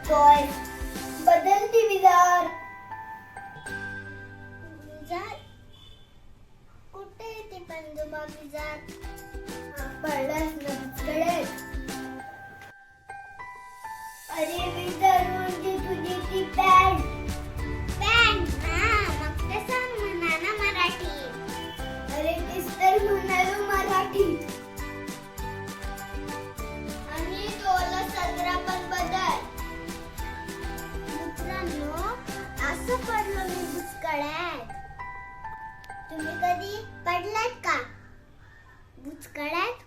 Toy बदलती विजार. विजार कुठे ते पंजोबा विजार? पडलास ना बुचकडे. अरे विजार म्हणजे तुझी ती पॅन्ट. पॅन्ट. मग ते सांग म्हणा ना मराठी. अरे तेच तर म्हणालो मराठीत. आणि तोला सदरा पण बदल. मित्रांनो, असं पडलो मी बुचकळ्यात. तुम्ही कधी पडलात का बुचकळ्यात?